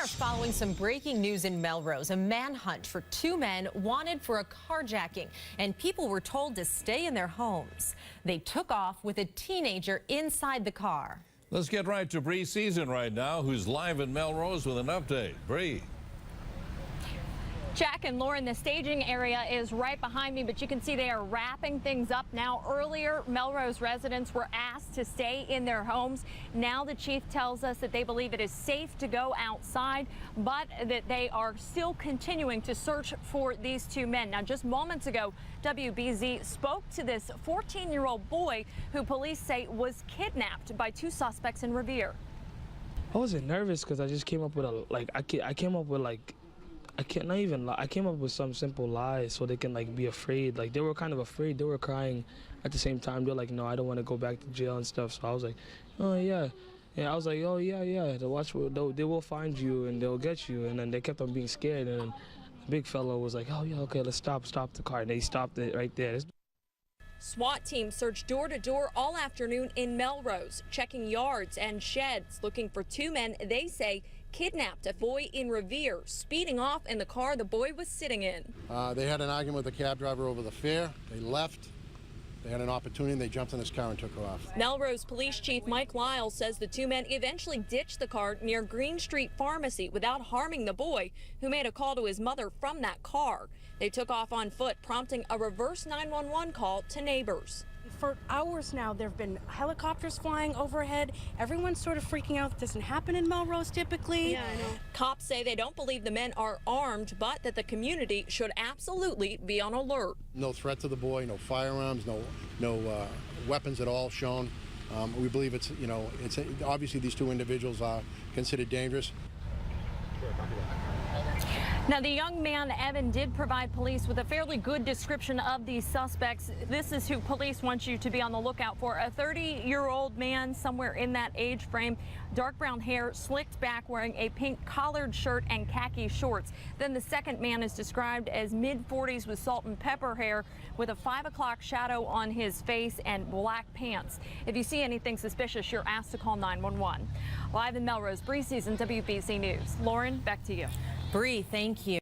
are following some breaking news in Melrose. A manhunt for two men wanted for a carjacking, and people were told to stay in their homes. They took off with a teenager inside the car. Let's get right to Bree Season right now, who's live in Melrose with an update. Bree. Jack and Lauren, the staging area is right behind me, but you can see they are wrapping things up now. Earlier, Melrose residents were asked to stay in their homes. Now the chief tells us that they believe it is safe to go outside, but that they are still continuing to search for these two men. Now, just moments ago, WBZ spoke to this 14-year-old boy who police say was kidnapped by two suspects in Revere. I wasn't nervous because I just came up with I came up with some simple lies so they can be afraid. Like, they were kind of afraid. They were crying at the same time. They're like, no, I don't want to go back to jail and stuff. So I was like, oh yeah. And I was like, oh yeah. They will find you and they'll get you. And then they kept on being scared. And then the big fellow was like, oh yeah, okay, let's stop the car. And they stopped it right there. SWAT teams searched door to door all afternoon in Melrose, checking yards and sheds, looking for two men they say kidnapped a boy in Revere, speeding off in the car the boy was sitting in. They had an argument with the cab driver over the fare. They left. They had an opportunity and they jumped in his car and took off. Melrose Police Chief Mike Lyles says the two men eventually ditched the car near Green Street Pharmacy without harming the boy, who made a call to his mother from that car. They took off on foot, prompting a reverse 911 call to neighbors. For hours now, there have been helicopters flying overhead. Everyone's sort of freaking out. It doesn't happen in Melrose typically. Yeah, I know. Cops say they don't believe the men are armed, but that the community should absolutely be on alert. No threat to the boy, no firearms, no weapons at all shown. We believe it's obviously these two individuals are considered dangerous. Now, the young man, Evan, did provide police with a fairly good description of these suspects. This is who police want you to be on the lookout for. A 30-year-old man, somewhere in that age frame, dark brown hair, slicked back, wearing a pink collared shirt and khaki shorts. Then the second man is described as mid-40s with salt and pepper hair, with a 5 o'clock shadow on his face and black pants. If you see anything suspicious, you're asked to call 911. Live in Melrose, Bree Season, WBZ News. Lauren, back to you. Bree, thank you.